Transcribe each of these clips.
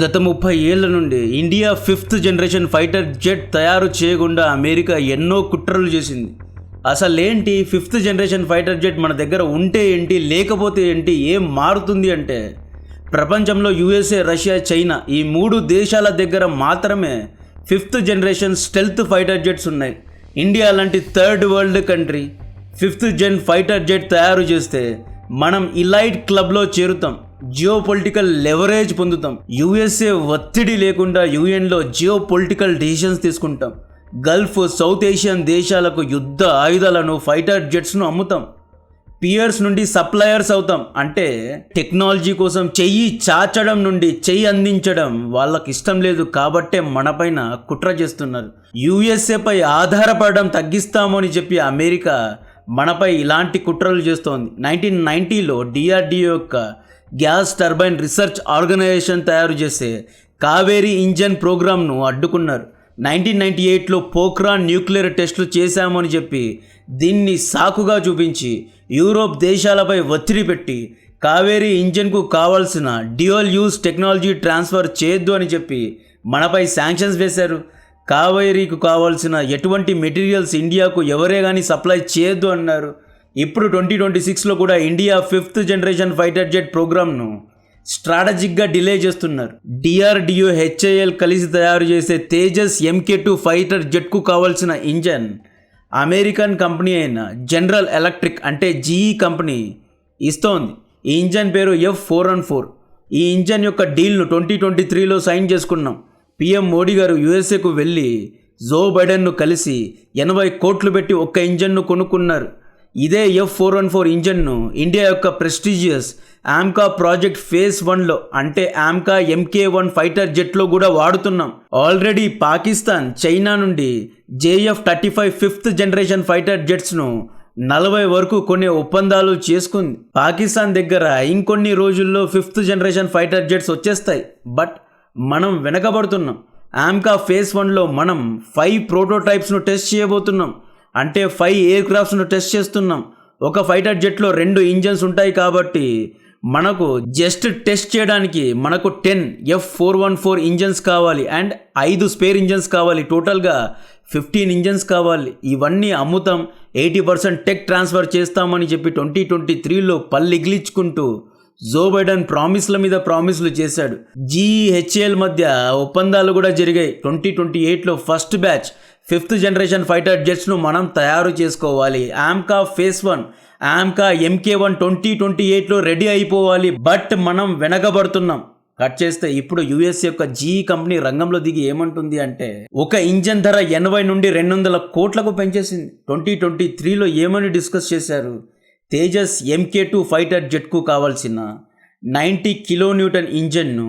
గత 30 ఏళ్ల నుండి India 5th generation fighter jet తయారు చేయకుండా అమెరికా ఎన్నో కుట్రలు చేసింది. అసలేంటి 5th జనరేషన్ ఫైటర్ జెట్ మన దగ్గర ఉంటే ఏంటి, లేకపోతే ఏంటి, ఏం మారుతుంది అంటే ప్రపంచంలో యుఎస్ఏ, రష్యా, చైనా ఈ 3 దేశాల దగ్గర మాత్రమే 5th generation stealth fighter jets ఉన్నాయి. ఇండియా లాంటి థర్డ్ వరల్డ్ కంట్రీ 5th జెన్ ఫైటర్ జెట్ తయారు చేస్తే మనం ఇలైట్ క్లబ్లో చేరుతాం, జియో పొలిటికల్ లెవరేజ్ పొందుతాం, యుఎస్ఏ ఒత్తిడి లేకుండా యుఎన్లో జియో పొలిటికల్ డెసిషన్స్ తీసుకుంటాం, గల్ఫ్, సౌత్ ఏషియన్ దేశాలకు యుద్ధ ఆయుధాలను, ఫైటర్ జెట్స్ను అమ్ముతాం, పియర్స్ నుండి సప్లయర్స్ అవుతాం. అంటే టెక్నాలజీ కోసం చెయ్యి చాచడం నుండి చెయ్యి అందించడం వాళ్ళకి ఇష్టం లేదు కాబట్టే మనపైన కుట్ర చేస్తున్నారు. యుఎస్ఏపై ఆధారపడడం తగ్గిస్తాము అని చెప్పి అమెరికా మనపై ఇలాంటి కుట్రలు చేస్తోంది. 1990లో డిఆర్డిఓ యొక్క గ్యాస్ టర్బైన్ రీసెర్చ్ ఆర్గనైజేషన్ తయారు చేసే కావేరీ ఇంజన్ ప్రోగ్రామ్ను అడ్డుకున్నారు. 1998లో పోఖ్రాన్ న్యూక్లియర్ టెస్టులు చేశామని చెప్పి దీన్ని సాకుగా చూపించి యూరోప్ దేశాలపై ఒత్తిడి పెట్టి కావేరీ ఇంజన్కు కావాల్సిన డ్యూయల్ యూజ్ టెక్నాలజీ ట్రాన్స్ఫర్ చేయొద్దు అని చెప్పి మనపై శాంక్షన్స్ వేశారు. కావేరీకు కావాల్సిన ఎటువంటి మెటీరియల్స్ ఇండియాకు ఎవరే కానీ సప్లై చేయొద్దు అన్నారు. ఇప్పుడు 2026లో కూడా India 5th generation fighter jet ప్రోగ్రామ్ను స్ట్రాటజిక్గా డిలే చేస్తున్నారు. డిఆర్డిఓ, హెచ్ఏఎల్ కలిసి తయారు చేసే తేజస్ MK2 ఫైటర్ జెట్కు కావాల్సిన ఇంజన్ అమెరికన్ కంపెనీ అయిన జనరల్ ఎలక్ట్రిక్ అంటే జీఈ కంపెనీ ఇస్తోంది. ఈ ఇంజన్ పేరు F414. ఈ ఇంజన్ యొక్క డీల్ను 2023లో సైన్ చేసుకున్నాం. PM మోడీ గారు యుఎస్ఏకు వెళ్ళి జో బైడెన్ను కలిసి 80 కోట్లు పెట్టి ఒక్క ఇంజన్ను కొనుక్కున్నారు. ఇదే F414 ఇంజన్ను ఇండియా యొక్క ప్రెస్టీజియస్ ఆమ్కా ప్రాజెక్ట్ ఫేజ్ 1లో అంటే ఆమ్కా MK1 ఫైటర్ జెట్లో కూడా వాడుతున్నాం. ఆల్రెడీ పాకిస్తాన్, చైనా నుండి JF-35 5th జనరేషన్ ఫైటర్ జెట్స్ను 40 వరకు కొనే ఒప్పందాలు చేసుకుంది. పాకిస్తాన్ దగ్గర ఇంకొన్ని రోజుల్లో 5th జనరేషన్ ఫైటర్ జెట్స్ వచ్చేస్తాయి. బట్ మనం వెనకబడుతున్నాం. ఆమ్కా ఫేజ్ 1లో మనం 5 ప్రోటోటైప్స్ను టెస్ట్ చేయబోతున్నాం. అంటే 5 ఎయిర్ క్రాఫ్ట్స్ను టెస్ట్ చేస్తున్నాం. ఒక ఫైటర్ జెట్లో 2 ఇంజన్స్ ఉంటాయి కాబట్టి మనకు జస్ట్ టెస్ట్ చేయడానికి మనకు 10 F414 ఇంజన్స్ కావాలి అండ్ 5 స్పేర్ ఇంజన్స్ కావాలి. టోటల్గా 15 ఇంజన్స్ కావాలి. ఇవన్నీ అమ్ముతాం, 80% టెక్ ట్రాన్స్ఫర్ చేస్తామని చెప్పి 2023లో పల్లిగిలించుకుంటూ జో బైడెన్ ప్రామిస్ల మీద ప్రామిస్లు చేశాడు. GHL మధ్య ఒప్పందాలు కూడా జరిగాయి. 2028లో first batch 5th generation fighter జెట్స్ను మనం తయారు చేసుకోవాలి. ఆమ్కా ఫేజ్ 1, ఆమ్కా MK1 2028లో రెడీ అయిపోవాలి. బట్ మనం వెనకబడుతున్నాం. కట్ చేస్తే ఇప్పుడు యుఎస్ యొక్క జీఈ కంపెనీ రంగంలో దిగి ఏమంటుంది అంటే ఒక ఇంజన్ ధర 80 నుండి 200 కోట్లకు పెంచేసింది. 2023లో ఏమని డిస్కస్ చేశారు? తేజస్ MK2 ఫైటర్ జెట్కు కావాల్సిన 90 కిలోన్యూటన్ ఇంజన్ను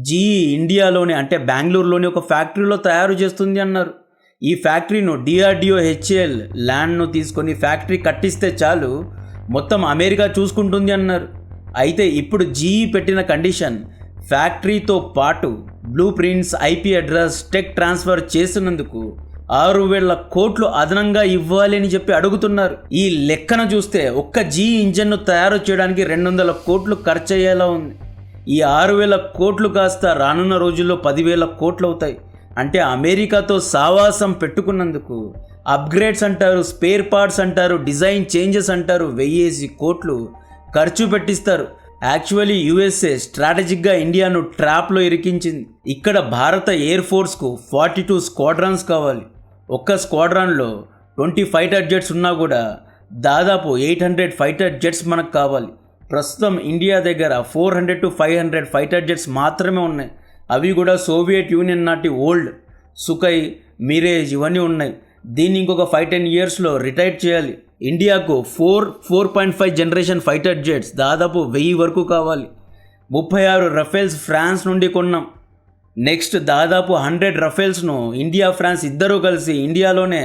జీఈ ఇండియాలోనే అంటే బెంగళూరులోని ఒక ఫ్యాక్టరీలో తయారు చేస్తుంది అన్నారు. ఈ ఫ్యాక్టరీను డిఆర్డిఓ, హెచ్ఏఎల్ ల్యాండ్ను తీసుకొని ఫ్యాక్టరీ కట్టిస్తే చాలు, మొత్తం అమెరికా చూసుకుంటుంది అన్నారు. అయితే ఇప్పుడు జీఈ పెట్టిన కండిషన్ ఫ్యాక్టరీతో పాటు blue prints, IP address, tech transfer చేసినందుకు 6,000 కోట్లు అదనంగా ఇవ్వాలి అని చెప్పి అడుగుతున్నారు. ఈ లెక్కన చూస్తే ఒక్క జీఈ ఇంజన్ను తయారు చేయడానికి 200 కోట్లు ఖర్చు అయ్యేలా ఉంది. ఈ 6,000 కోట్లు కాస్త రానున్న రోజుల్లో 10,000 కోట్లు అవుతాయి. అంటే అమెరికాతో సావాసం పెట్టుకున్నందుకు అప్గ్రేడ్స్ అంటారు, స్పేర్ పార్ట్స్ అంటారు, డిజైన్ చేంజెస్ అంటారు, 1000 కోట్లు ఖర్చు పెట్టిస్తారు. యాక్చువల్లీ యుఎస్ఏ స్ట్రాటజిక్గా ఇండియాను ట్రాప్లో ఇరికించింది. ఇక్కడ భారత ఎయిర్ ఫోర్స్కు 42 స్క్వాడ్రాన్స్ కావాలి. ఒక్క స్క్వాడ్రాన్లో 20 ఫైటర్ జెట్స్ ఉన్నా కూడా దాదాపు 800 ఫైటర్ జెట్స్ మనకు కావాలి. ప్రస్తుతం ఇండియా దగ్గర 400 to 500 ఫైటర్ జెట్స్ మాత్రమే ఉన్నాయి. అవి కూడా సోవియట్ యూనియన్ నాటి ఓల్డ్ సుఖై, మిరేజ్ ఇవన్నీ ఉన్నాయి. దీన్ని ఇంకొక 5-10 ఇయర్స్లో రిటైర్ చేయాలి. ఇండియాకు 4.5 జనరేషన్ ఫైటర్ జెట్స్ దాదాపు 1000 వరకు కావాలి. 36 రఫేల్స్ ఫ్రాన్స్ నుండి కొన్నాం. నెక్స్ట్ దాదాపు 100 రఫేల్స్ను ఇండియా, ఫ్రాన్స్ ఇద్దరూ కలిసి ఇండియాలోనే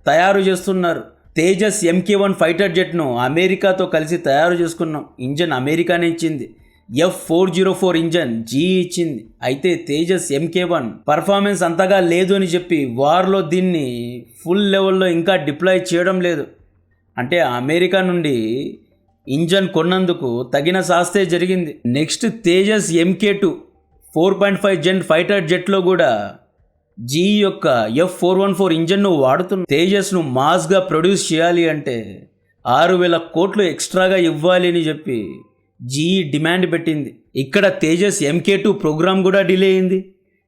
తయారు చేస్తున్నారు. తేజస్ MK1 ఫైటర్ జెట్ను అమెరికాతో కలిసి తయారు చేసుకున్నాం. ఇంజన్ అమెరికానే ఇచ్చింది. F404 ఇంజన్ జీఈ ఇచ్చింది. అయితే తేజస్ MK1 పర్ఫార్మెన్స్ అంతగా లేదు అని చెప్పి వార్లో దీన్ని ఫుల్ లెవెల్లో ఇంకా డిప్లాయ్ చేయడం లేదు. అంటే అమెరికా నుండి ఇంజన్ కొన్నందుకు తగిన శాస్తే జరిగింది. Next Tejas MK2 4.5 gen fighter జెట్లో కూడా జీఈ యొక్క F414 ఇంజన్ను వాడుతున్న తేజస్ను మాస్గా ప్రొడ్యూస్ చేయాలి అంటే 6,000 కోట్లు ఎక్స్ట్రాగా ఇవ్వాలి అని చెప్పి జీఈ డిమాండ్ పెట్టింది. ఇక్కడ తేజస్ MK2 ప్రోగ్రామ్ కూడా డిలే అయింది.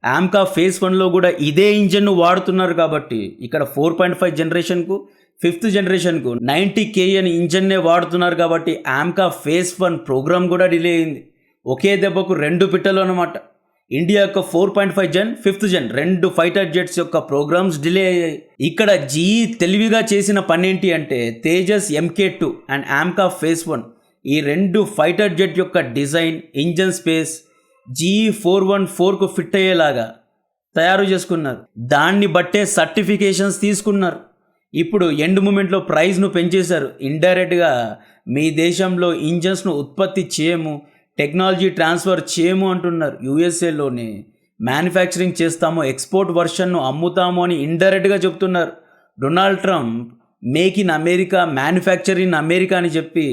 ఆమ్కా ఫేజ్ 1లో కూడా ఇదే ఇంజన్ను వాడుతున్నారు కాబట్టి ఇక్కడ 4.5 జనరేషన్కు 5th జనరేషన్కు 90 kN ఇంజన్నే వాడుతున్నారు కాబట్టి ఆమ్కా ఫేజ్ 1 ప్రోగ్రామ్ కూడా డిలే అయింది. ఒకే దెబ్బకు 2 పిట్టలు అన్నమాట. ఇండియా యొక్క 4.5 జెన్ 5th జెన్ 2 ఫైటర్ జెట్స్ యొక్క ప్రోగ్రామ్స్ డిలే అయ్యాయి. ఇక్కడ జీఈ తెలివిగా చేసిన పని ఏంటి అంటే Tejas MK2 and AMCA phase 1 ఈ 2 ఫైటర్ జెట్ యొక్క డిజైన్, ఇంజన్ స్పేస్ GE414కు ఫిట్ అయ్యేలాగా తయారు చేసుకున్నారు. దాన్ని బట్టే సర్టిఫికేషన్స్ తీసుకున్నారు. ఇప్పుడు ఎండ్ మూమెంట్లో ప్రైస్ను పెంచేశారు. ఇండైరెక్ట్గా మీ దేశంలో ఇంజన్స్ను ఉత్పత్తి చేయము, టెక్నాలజీ ట్రాన్స్ఫర్ చేయము అంటున్నారు. యూఎస్ఏలోనే మ్యానుఫ్యాక్చరింగ్ చేస్తాము, ఎక్స్పోర్ట్ వర్షన్ను అమ్ముతాము అని ఇండైరెక్ట్గా చెప్తున్నారు. Donald Trump make in America, manufacture in America అని చెప్పి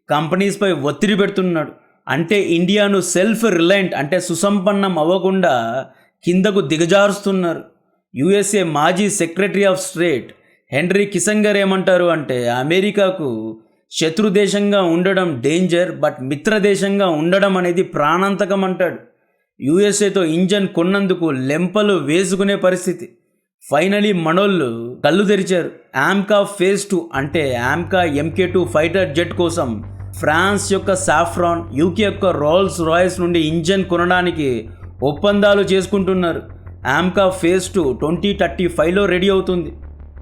కంపెనీస్పై ఒత్తిడి పెడుతున్నాడు. అంటే ఇండియాను సెల్ఫ్ రిలయంట్ అంటే సుసంపన్నం అవ్వకుండా కిందకు దిగజారుస్తున్నారు. యుఎస్ఏ మాజీ సెక్రటరీ ఆఫ్ స్టేట్ హెన్రీ కిసంగర్ ఏమంటారు అంటే అమెరికాకు శత్రు దేశంగా ఉండడం డేంజర్, బట్ మిత్ర దేశంగా ఉండడం అనేది ప్రాణాంతకం అంటాడు. యుఎస్ఏతో ఇంజన్ కొన్నందుకు లెంపలు వేసుకునే పరిస్థితి. ఫైనలీ మనోళ్ళు కళ్ళు తెరిచారు. ఆమ్కా ఫేజ్ 2 అంటే ఆమ్కా MK2 ఫైటర్ జెట్ కోసం ఫ్రాన్స్ యొక్క సాఫ్రాన్, యూకే యొక్క రోల్స్ రాయ్స్ నుండి ఇంజన్ కొనడానికి ఒప్పందాలు చేసుకుంటున్నారు. ఆమ్కా ఫేజ్ 2 2035లో రెడీ అవుతుంది.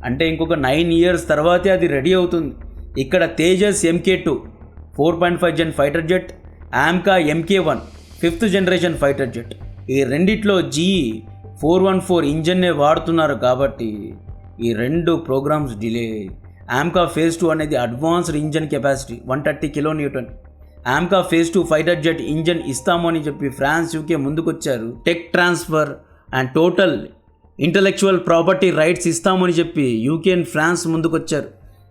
అంటే ఇంకొక 9 years తర్వాతే అది రెడీ అవుతుంది. ఇక్కడ Tejas MK2 4.5 gen fighter jet, AMCA MK1 5th generation fighter jet, ఈ రెండిట్లో GE414 ఇంజన్నే వాడుతున్నారు కాబట్టి ఈ 2 ప్రోగ్రామ్స్ డిలే. ఆమ్కా ఫేజ్ 2 అనేది advanced engine capacity 130 kN. AMCA phase 2 fighter jet engine ఇస్తాము అని చెప్పి ఫ్రాన్స్, యూకే ముందుకొచ్చారు. Tech transfer and total intellectual property rights ఇస్తామని చెప్పి యూకే అండ్ ఫ్రాన్స్ ముందుకొచ్చారు.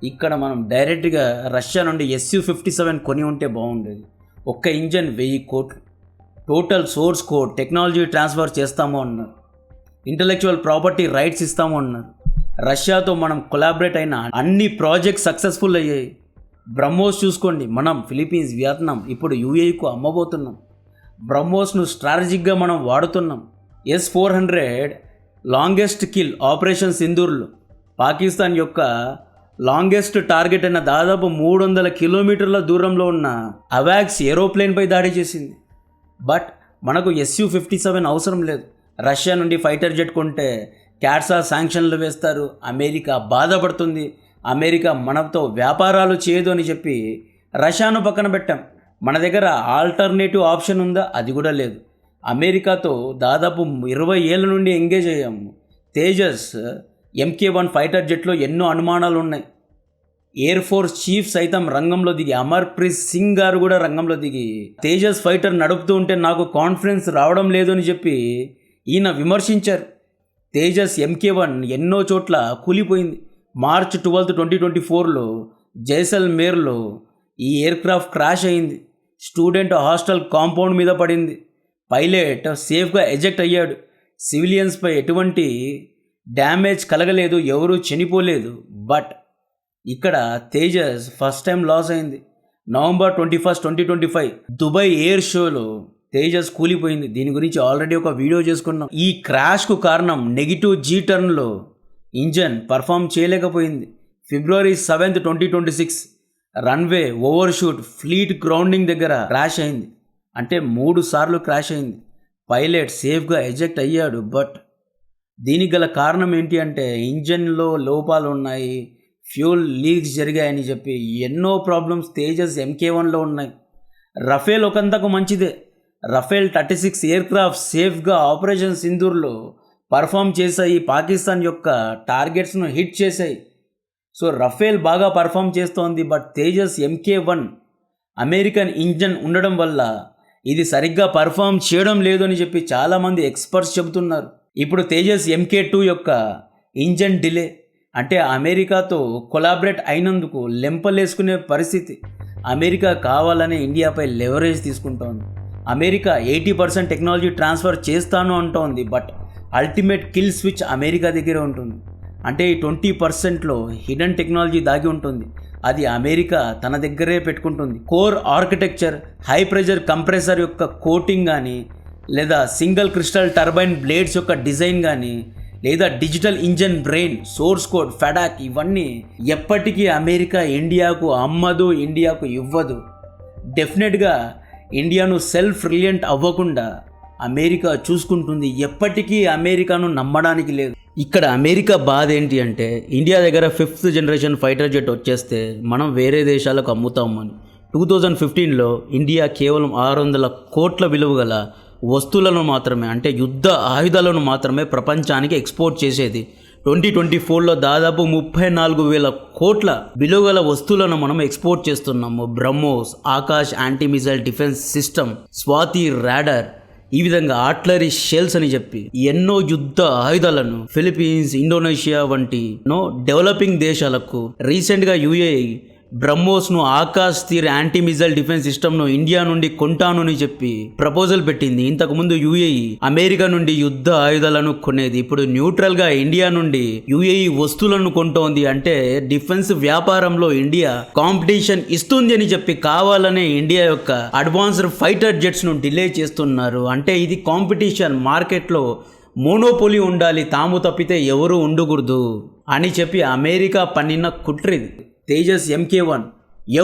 ఇక్కడ మనం డైరెక్ట్గా రష్యా నుండి Su-57 కొని ఉంటే బాగుండేది. ఒక్క ఇంజన్ 1000 కోట్లు, total source code, technology transfer చేస్తాము అన్నారు, ఇంటలెక్చువల్ ప్రాపర్టీ రైట్స్ ఇస్తాము అన్నారు. రష్యాతో మనం కొలాబరేట్ అయిన అన్ని ప్రాజెక్ట్స్ సక్సెస్ఫుల్ అయ్యాయి. బ్రహ్మోస్ చూసుకోండి, మనం ఫిలిప్పీన్స్, వియత్నాం, ఇప్పుడు యూఏఈకు అమ్మబోతున్నాం. బ్రహ్మోస్ను స్ట్రాటజిక్గా మనం వాడుతున్నాం. S-400 లాంగెస్ట్ కిల్ ఆపరేషన్ సింధూర్లో పాకిస్తాన్ యొక్క లాంగెస్ట్ టార్గెట్ అయిన దాదాపు 300 కిలోమీటర్ల దూరంలో ఉన్న అవాక్స్ ఏరోప్లేన్పై దాడి చేసింది. బట్ మనకు Su-57 అవసరం లేదు. రష్యా నుండి ఫైటర్ జెట్ కొంటే క్యాట్సా శాంక్షన్లు వేస్తారు, అమెరికా బాధపడుతుంది, అమెరికా మనతో వ్యాపారాలు చేయదు అని చెప్పి రష్యాను పక్కన పెట్టాం. మన దగ్గర ఆల్టర్నేటివ్ ఆప్షన్ ఉందా? అది కూడా లేదు. అమెరికాతో దాదాపు 20 ఏళ్ళ నుండి ఎంగేజ్ అయ్యాము. తేజస్ MK1 ఫైటర్ జెట్లో ఎన్నో అనుమానాలు ఉన్నాయి. ఎయిర్ ఫోర్స్ చీఫ్ సైతం రంగంలో దిగి, అమర్ప్రీత్ సింగ్ గారు కూడా రంగంలో దిగి తేజస్ ఫైటర్ నడుపుతూ ఉంటే నాకు కాన్ఫిడెన్స్ రావడం లేదు అని చెప్పి ఈయన విమర్శించారు. తేజస్ MK1 ఎన్నో చోట్ల కూలిపోయింది. మార్చ్ 12, 2024లో జైసల్మేర్లో ఈ ఎయిర్క్రాఫ్ట్ క్రాష్ అయింది. స్టూడెంట్ హాస్టల్ కాంపౌండ్ మీద పడింది. పైలట్ సేఫ్గా ఎజెక్ట్ అయ్యాడు. సివిలియన్స్పై ఎటువంటి డ్యామేజ్ కలగలేదు, ఎవరూ చనిపోలేదు. బట్ ఇక్కడ తేజస్ ఫస్ట్ టైం లాస్ అయింది. November 21, 2025 దుబాయ్ ఎయిర్ షోలో తేజస్ కూలిపోయింది. దీని గురించి ఆల్రెడీ ఒక వీడియో చేసుకున్నాం. ఈ క్రాష్కు కారణం నెగిటివ్ G టర్న్లో ఇంజన్ పర్ఫామ్ చేయలేకపోయింది. February 7, 2026 runway overshoot fleet grounding దగ్గర క్రాష్ అయింది. అంటే 3 సార్లు క్రాష్ అయింది. పైలట్ సేఫ్గా ఎజెక్ట్ అయ్యాడు. బట్ దీనికి గల కారణం ఏంటి అంటే ఇంజన్లో లోపాలు ఉన్నాయి, ఫ్యూల్ లీక్స్ జరిగాయని చెప్పి ఎన్నో ప్రాబ్లమ్స్ తేజస్ MK1లో ఉన్నాయి. రఫేల్ ఒకంతకు మంచిదే. రఫేల్ 36 ఎయిర్క్రాఫ్ట్ సేఫ్గా ఆపరేషన్ సింధూర్లో పర్ఫామ్ చేశాయి, పాకిస్తాన్ యొక్క టార్గెట్స్ను హిట్ చేశాయి. సో రఫేల్ బాగా పర్ఫామ్ చేస్తోంది. But Tejas MK1 American engine ఉండడం వల్ల ఇది సరిగ్గా పర్ఫామ్ చేయడం లేదు అని చెప్పి చాలామంది ఎక్స్పర్ట్స్ చెబుతున్నారు. ఇప్పుడు తేజస్ MK2 యొక్క ఇంజన్ డిలే అంటే అమెరికాతో కొలాబరేట్ అయినందుకు లెంపలేసుకునే పరిస్థితి. అమెరికా కావాలనే ఇండియాపై లెవరేజ్ తీసుకుంటోంది. అమెరికా 80% టెక్నాలజీ ట్రాన్స్ఫర్ చేస్తాను అంటోంది, but ultimate kill switch America దగ్గరే ఉంటుంది. అంటే ఈ 20%లో హిడెన్ టెక్నాలజీ దాగి ఉంటుంది, అది అమెరికా తన దగ్గరే పెట్టుకుంటుంది. Core architecture, high pressure compressor యొక్క కోటింగ్ కానీ, లేదా సింగిల్ క్రిస్టల్ టర్బైన్ బ్లేడ్స్ యొక్క డిజైన్ కానీ, లేదా digital engine brain, source code, FADEC, ఇవన్నీ ఎప్పటికీ అమెరికా ఇండియాకు అమ్మదు, ఇండియాకు ఇవ్వదు. డెఫినెట్గా ఇండియాను సెల్ఫ్ రిలయంట్ అవ్వకుండా అమెరికా చూసుకుంటుంది. ఎప్పటికీ అమెరికాను నమ్మడానికి లేదు. ఇక్కడ అమెరికా బాధ ఏంటి అంటే, ఇండియా దగ్గర 5th జనరేషన్ ఫైటర్ జెట్ వచ్చేస్తే మనం వేరే దేశాలకు అమ్ముతామని. 2015లో ఇండియా కేవలం 600 కోట్ల విలువ గల వస్తువులను మాత్రమే, అంటే యుద్ధ ఆయుధాలను మాత్రమే ప్రపంచానికి ఎక్స్పోర్ట్ చేసేది. 2024లో దాదాపు 34,000 కోట్ల విలువగల వస్తువులను మనం ఎక్స్పోర్ట్ చేస్తున్నాము. BrahMos, Akash anti missile defence system, Swathi radar, ఈ విధంగా ఆర్టిలరీ షెల్స్ అని చెప్పి ఎన్నో యుద్ధ ఆయుధాలను ఫిలిప్పీన్స్, ఇండోనేషియా వంటి డెవలపింగ్ దేశాలకు రీసెంట్గా యుఏఈ బ్రహ్మోస్ను, Akash Teer anti missile defence సిస్టమ్ను ఇండియా నుండి కొంటాను అని చెప్పి ప్రపోజల్ పెట్టింది. ఇంతకుముందు యుఏఈ అమెరికా నుండి యుద్ధ ఆయుధాలను కొనేది. ఇప్పుడు న్యూట్రల్గా ఇండియా నుండి యుఏఈ వస్తువులను కొంటోంది. అంటే డిఫెన్స్ వ్యాపారంలో ఇండియా కాంపిటీషన్ ఇస్తుంది అని చెప్పి కావాలనే ఇండియా యొక్క అడ్వాన్స్డ్ ఫైటర్ జెట్స్ను డిలే చేస్తున్నారు. అంటే ఇది కాంపిటీషన్, మార్కెట్లో మోనోపోలీ ఉండాలి, తాము తప్పితే ఎవరు ఉండకూడదు అని చెప్పి అమెరికా పన్నిన కుట్రిది. తేజస్ MK1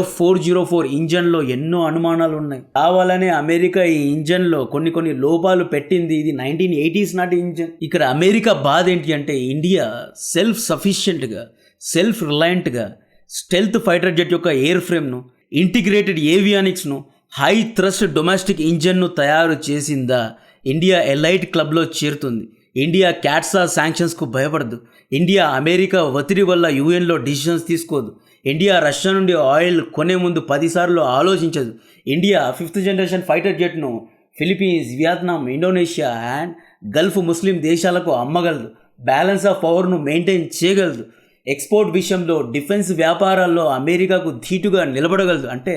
F404 ఇంజన్లో ఎన్నో అనుమానాలు ఉన్నాయి. కావాలనే అమెరికా ఈ ఇంజన్లో కొన్ని లోపాలు పెట్టింది. ఇది 1980s నాటి ఇంజన్. ఇక్కడ అమెరికా బాధ ఏంటి అంటే, ఇండియా సెల్ఫ్ సఫిషియెంట్గా, సెల్ఫ్ రిలయంట్గా స్టెల్త్ ఫైటర్ జెట్ యొక్క ఎయిర్ ఫ్రేమ్ను, ఇంటిగ్రేటెడ్ ఏవియానిక్స్ను, హై థ్రస్ట్ డొమెస్టిక్ ఇంజన్ను తయారు చేసిందా ఇండియా ఎలైట్ క్లబ్లో చేరుతుంది. ఇండియా క్యాట్సా శాంక్షన్స్కు భయపడదు. ఇండియా అమెరికా ఒత్తిడి వల్ల యుఎన్లో డిసిషన్స్ తీసుకోదు. ఇండియా రష్యా నుండి ఆయిల్ కొనే ముందు 10 సార్లు ఆలోచించదు. ఇండియా 5th జనరేషన్ ఫైటర్ జెట్ను Philippines, Vietnam, Indonesia and gulf Muslim దేశాలకు అమ్మగలదు. బ్యాలెన్స్ ఆఫ్ పవర్ను మెయింటైన్ చేయగలదు. ఎక్స్పోర్ట్ విషయంలో, డిఫెన్స్ వ్యాపారాల్లో అమెరికాకు ధీటుగా నిలబడగలదు. అంటే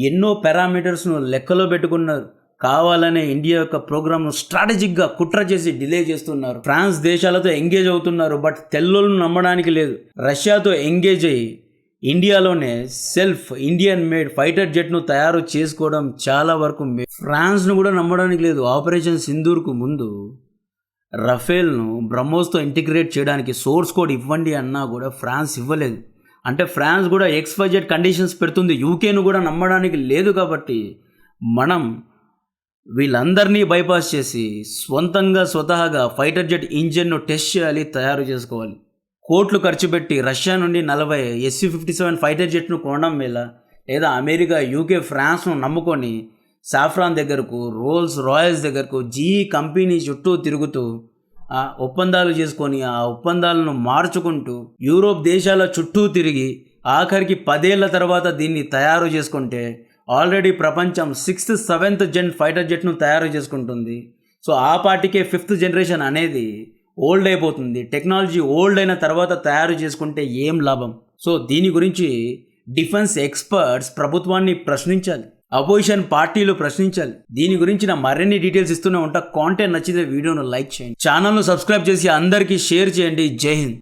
ఎన్నో పారామీటర్స్ను లెక్కలో పెట్టుకున్నారు. కావాలనే ఇండియా యొక్క ప్రోగ్రామ్ను స్ట్రాటజిక్గా కుట్ర చేసి డిలే చేస్తున్నారు. ఫ్రాన్స్ దేశాలతో ఎంగేజ్ అవుతున్నారు, బట్ తెల్లోళ్ళను నమ్మడానికి లేదు. రష్యాతో ఎంగేజ్ అయ్యి ఇండియాలోనే సెల్ఫ్ ఇండియన్ మేడ్ ఫైటర్ జెట్ను తయారు చేసుకోవడం చాలా వరకు ఫ్రాన్స్ను కూడా నమ్మడానికి లేదు. ఆపరేషన్ సింధూర్కు ముందు రఫేల్ను బ్రహ్మోస్తో ఇంటిగ్రేట్ చేయడానికి సోర్స్ కోడ్ ఇవ్వండి అన్నా కూడా ఫ్రాన్స్ ఇవ్వలేదు. అంటే ఫ్రాన్స్ కూడా XYZ కండిషన్స్ పెడుతుంది. యూకేను కూడా నమ్మడానికి లేదు. కాబట్టి మనం వీళ్ళందరినీ బైపాస్ చేసి స్వతహాగా ఫైటర్ జెట్ ఇంజన్ను టెస్ట్ చేయాలి, తయారు చేసుకోవాలి. కోట్లు ఖర్చు పెట్టి రష్యా నుండి 40 SU-57 ఫైటర్ జెట్ను కొనడం మేలా, లేదా అమెరికా, UK, ఫ్రాన్స్ను నమ్ముకొని సాఫ్రాన్ దగ్గరకు, రోల్స్ రాయల్స్ దగ్గరకు, GE కంపెనీ చుట్టూ తిరుగుతూ ఒప్పందాలు చేసుకొని ఆ ఒప్పందాలను మార్చుకుంటూ యూరోప్ దేశాల చుట్టూ తిరిగి ఆఖరికి 10 ఏళ్ల తర్వాత దీన్ని తయారు చేసుకుంటే ఆల్రెడీ ప్రపంచం 6th 7th జెన్ ఫైటర్ జెట్ను తయారు చేసుకుంటుంది. సో ఆ పాటికే 5th జనరేషన్ అనేది ఓల్డ్ అయిపోతుంది. టెక్నాలజీ ఓల్డ్ అయిన తర్వాత తయారు చేసుకుంటే ఏం లాభం? సో దీని గురించి డిఫెన్స్ ఎక్స్పర్ట్స్ ప్రభుత్వాన్ని ప్రశ్నించాలి, అపోజిషన్ పార్టీలు ప్రశ్నించాలి. దీని గురించి మరిన్ని డీటెయిల్స్ ఇస్తూనే ఉంటా. కాంటెంట్ నచ్చితే వీడియోను లైక్ చేయండి, ఛానల్ను సబ్స్క్రైబ్ చేసి అందరికీ షేర్ చేయండి. జై హింద్.